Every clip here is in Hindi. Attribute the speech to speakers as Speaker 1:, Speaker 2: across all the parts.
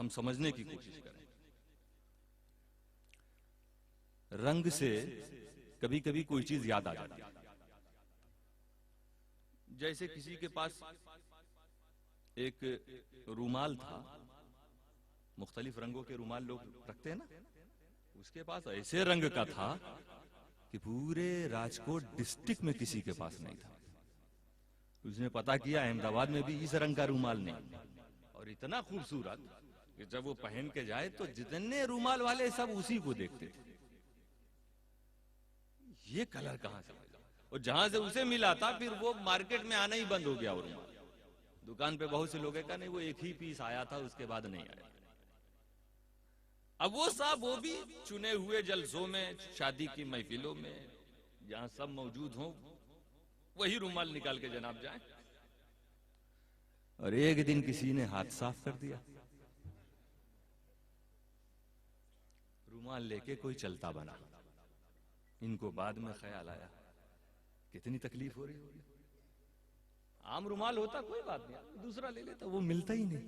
Speaker 1: हम समझने की कोशिश करें। रंग से कभी कभी कोई चीज याद आ जाती है। जैसे किसी के पास एक रुमाल था, मुख्तलिफ रंगों के रुमाल लोग रखते हैं ना, उसके पास ऐसे रंग का था कि पूरे राजकोट डिस्ट्रिक्ट में किसी के पास नहीं था। उसने पता किया अहमदाबाद में भी इस रंग का रुमाल नहीं, और इतना खूबसूरत कि जब वो पहन के जाए तो जितने रुमाल वाले सब उसी को देखते थे। ये कलर कहां से मिला? और जहां से उसे मिला था फिर वो मार्केट में आना ही बंद हो गया। और दुकान पे बहुत से लोग का नहीं, वो एक ही पीस आया था, उसके बाद नहीं आया। अब वो साहब वो भी चुने हुए जलसों में, शादी की महफिलों में जहां सब मौजूद हों, वही रुमाल निकाल के जनाब जाए। और एक दिन किसी ने हाथ साफ कर दिया, रुमाल लेके कोई चलता बना। इनको बाद में ख्याल आया कितनी तकलीफ हो रही होगी। आम रुमाल होता कोई बात नहीं, दूसरा ले लेता, वो मिलता ही नहीं।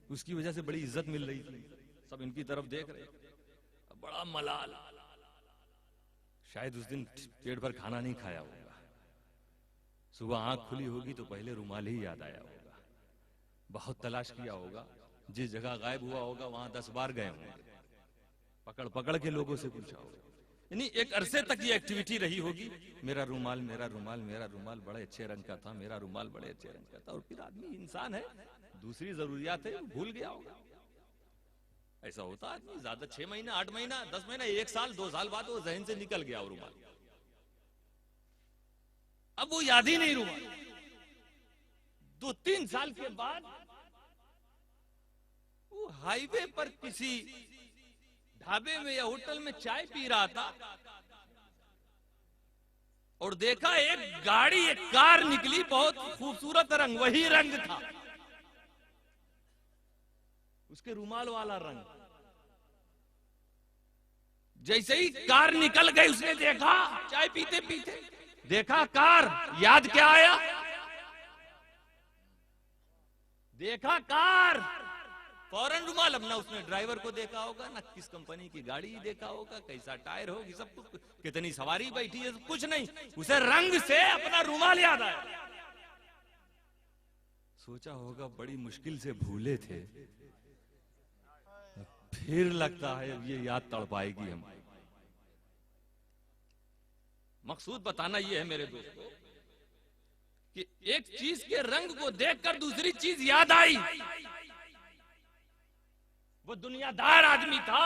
Speaker 1: उसकी वजह से बड़ी इज्जत मिल रही थी, सब इनकी तरफ देख रहे, बड़ा मलाल। शायद उस दिन पेट भर खाना नहीं खाया होगा, सुबह आंख खुली होगी तो पहले रुमाल ही याद आया होगा। बहुत तलाश किया होगा, जिस जगह गायब हुआ होगा वहां 10 बार गए होंगे, पकड़ पकड़ के लोगों से पूछा होगा। यानी एक अरसे तक ये एक्टिविटी रही होगी, मेरा रुमाल मेरा रुमाल मेरा रुमाल बड़े अच्छे रंग का था, मेरा रुमाल बड़े अच्छे रंग का था। और फिर आदमी इंसान है, दूसरी जरूरियात है, भूल गया होगा। ऐसा होता आदमी, ज्यादा 6 महीना 8 महीना 10 महीना 1 साल 2 साल बाद वो जहन से निकल गया वो रुमाल, अब वो याद ही नहीं रुमाल। 2-3 साल के बाद वो हाईवे पर किसी ढाबे में या होटल में चाय पी रहा था और देखा एक गाड़ी, एक कार निकली, बहुत खूबसूरत रंग, वही रंग था, उसके रुमाल वाला रंग। जैसे ही कार निकल गई, उसने देखा, चाय पीते पीते देखा कार, याद क्या आया? देखा कार, फौरन रुमाल। अब ना उसने ड्राइवर को देखा होगा, ना किस कंपनी की गाड़ी देखा होगा, कैसा टायर होगी, सब कुछ, कितनी सवारी बैठी है, कुछ नहीं, उसे रंग से अपना रुमाल याद आया। सोचा होगा बड़ी मुश्किल से भूले थे, फिर लगता है अब ये याद तड़पाएगी हम। मकसूद बताना ये है मेरे दोस्तों कि एक चीज के रंग को देखकर दूसरी चीज याद आई। वो दुनियादार आदमी था,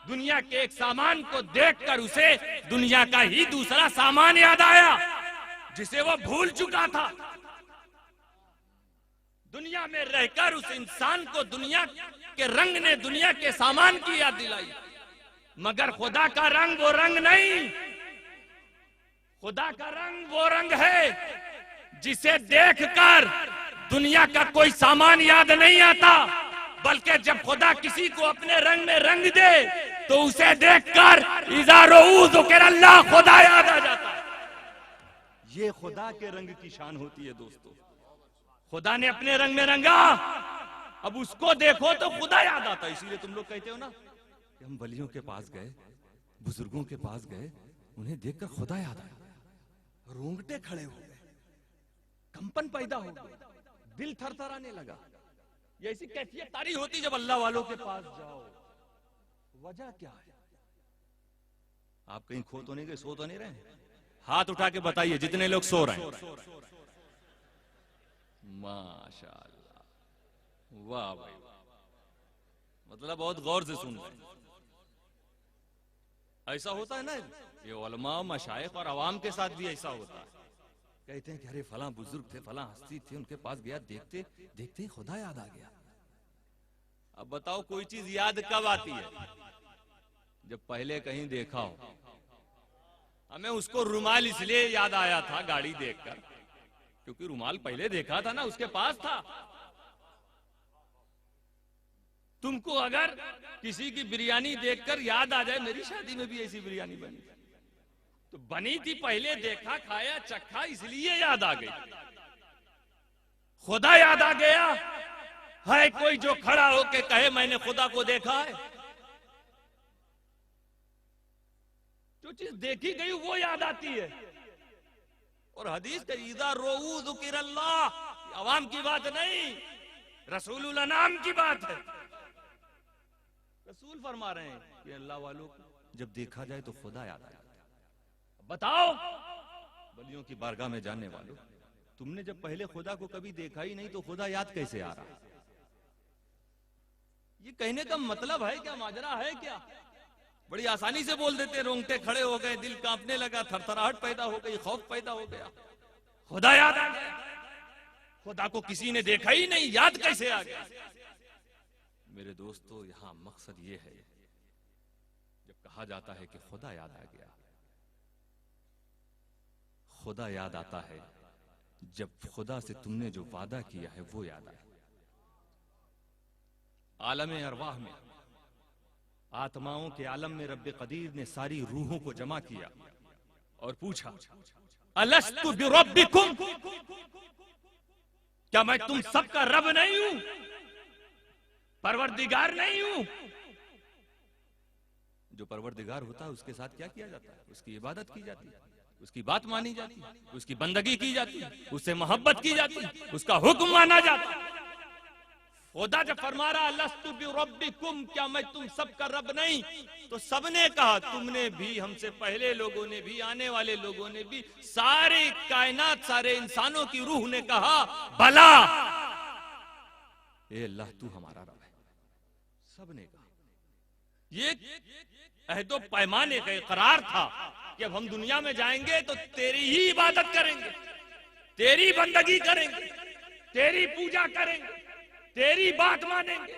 Speaker 1: दुनिया के एक सामान को देखकर उसे दुनिया का ही दूसरा सामान याद आया जिसे वो भूल चुका था। दुनिया में रहकर उस इंसान को दुनिया के रंग ने दुनिया के सामान की याद दिलाई, मगर खुदा का रंग वो रंग नहीं। खुदा का रंग वो रंग है जिसे देखकर दुनिया का कोई सामान याद नहीं आता, बल्कि जब खुदा किसी को अपने रंग में रंग दे तो उसे देखकर अल्लाह खुदा याद आ जाता है। ये खुदा के रंग की शान होती है दोस्तों। खुदा ने अपने रंग में रंगा, अब उसको देखो तो खुदा याद आता है। इसीलिए तुम लोग कहते हो ना कि हम वलियों के पास गए, बुजुर्गों के पास गए, उन्हें देखकर खुदा याद आया, रोंगटे खड़े हो गए, कंपन पैदा हो गया, दिल थरथराने लगा। ये ऐसी कैफियत तारी होती जब अल्लाह वालों के पास जाओ। वजह क्या है? आप कहीं खो तो नहीं गए, सो तो नहीं रहे? हाथ उठा के बताइए जितने लोग सो रहे हैं। माशाअल्लाह, वाह भाई, मतलब बहुत गौर से सुन रहे हैं। ऐसा होता है ना, ये उलमा, मशाइख और अवाम के साथ भी ऐसा होता है। कहते हैं कि अरे फलां बुजुर्ग थे, फलां हस्ती थी, उनके पास गया, देखते देखते ही खुदा याद आ गया। अब बताओ कोई चीज याद कब आती है? जब पहले कहीं देखा हो। हमें उसको रुमाल इसलिए याद आया था गाड़ी देखकर, क्योंकि रुमाल पहले देखा था ना, उसके पास था। तुमको अगर किसी की बिरयानी देखकर याद आ जाए, मेरी शादी में भी ऐसी बिरयानी बनी तो बनी थी, पहले देखा, खाया, चखा, इसलिए याद आ गई। खुदा याद आ गया है कोई जो खड़ा होके कहे मैंने खुदा को देखा है? जो चीज देखी गई वो याद आती है। और हदीस का इज़ा रोऊ ज़ुकिरल्लाह, अवाम की बात नहीं, रसूलुल अनाम की बात है। रसूल फरमा रहे हैं कि अल्लाह वालों को जब देखा जाए तो खुदा याद आ जाता है। बताओ वलियों की बारगाह में जाने वालों, तुमने जब पहले खुदा को कभी देखा ही नहीं तो खुदा याद कैसे आ रहा? ये कहने का मतलब है क्या, माजरा है क्या? बड़ी आसानी से बोल देते, रोंगटे खड़े हो गए, दिल कांपने लगा, थरथराहट पैदा हो गई, खौफ पैदा हो गया, खुदा याद आ गया। खुदा को किसी ने देखा ही नहीं, याद कैसे आ गया? मेरे दोस्तों, यहां मकसद ये है, जब कहा जाता है कि खुदा याद आ गया, खुदा याद आता है जब खुदा से तुमने जो वादा किया है वो याद आए। आलम अरवाह में, आत्माओं के आलम में रब्बे कदीर ने सारी रूहों को जमा किया और पूछा, अलस्तु बिरब्बिकुम, क्या मैं तुम सबका रब नहीं हूं, परवरदिगार नहीं हूं? जो परवरदिगार होता है उसके साथ क्या किया जाता है? उसकी इबादत की जाती है, उसकी बात मानी जाती है, उसकी बंदगी की जाती है, उससे मोहब्बत की जाती है, उसका हुक्म माना जाता है। खुदा जब फरमा रहा लस्तु बिरब्बिकुम, क्या मैं तुम सबका रब नहीं, तो सबने कहा, तुमने भी, हमसे पहले लोगों ने भी, आने वाले लोगों ने भी, सारे कायनात, सारे इंसानों की रूह ने कहा भला, ए अल्लाह तू हमारा रब है। सबने कहा। ये अहदो पैमाने का इकरार था कि अब हम दुनिया में जाएंगे तो तेरी ही इबादत करेंगे, तेरी बंदगी करेंगे, तेरी पूजा करेंगे, तेरी बात मानेंगे,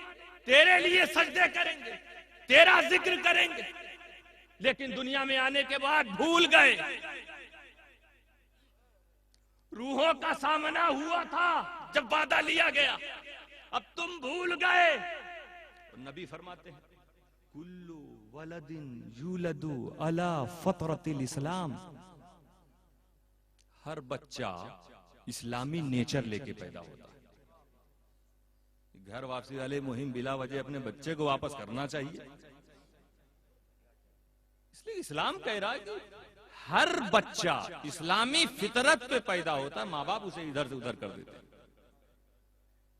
Speaker 1: तेरे लिए सजदे करेंगे, तेरा जिक्र करेंगे। लेकिन दुनिया में आने के बाद भूल गए। रूहों का सामना हुआ था जब वादा लिया गया, अब तुम भूल गए। और नबी फरमाते हैं, कुल्लु वलदिन यूलदु अला फतरतिल इस्लाम, हर बच्चा इस्लामी नेचर लेके पैदा होता है। घर वापसी वाले मुहिम बिला वजह अपने बच्चे को वापस करना चाहिए। इसलिए इस्लाम कह रहा है कि हर बच्चा इस्लामी फितरत पे पैदा होता है, माँ बाप उसे इधर से उधर कर देते हैं।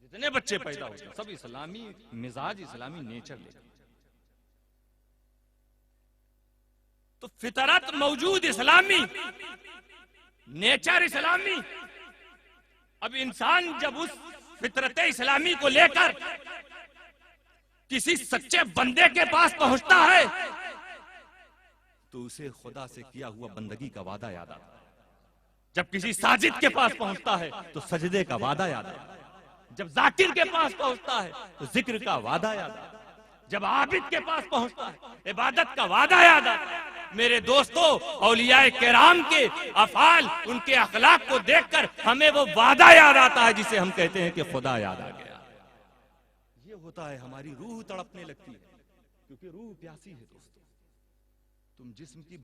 Speaker 1: जितने बच्चे पैदा होते हैं सब इस्लामी मिजाज, इस्लामी नेचर लेकर। तो फितरत मौजूद इस्लामी, नेचर इस्लामी। अब इंसान जब उस फितरत इस्लामी को लेकर किसी सच्चे बंदे के पास पहुंचता है तो उसे खुदा से किया हुआ बंदगी का वादा याद आता है। जब किसी साजिद के पास पहुंचता है तो सजदे का वादा याद आता है। जब जाकिर के पास पहुंचता है तो जिक्र का वादा याद आता है। जब आबिद के पास पहुंचता है इबादत का वादा याद आता है। मेरे दोस्तों, औलियाए किराम के अफाल, उनके अखलाक को देखकर हमें वो वादा याद आता है जिसे हम कहते हैं कि खुदा याद आ गया। ये होता है, हमारी रूह तड़पने लगती है, क्योंकि रूह प्यासी है दोस्तों। तुम जिस्म की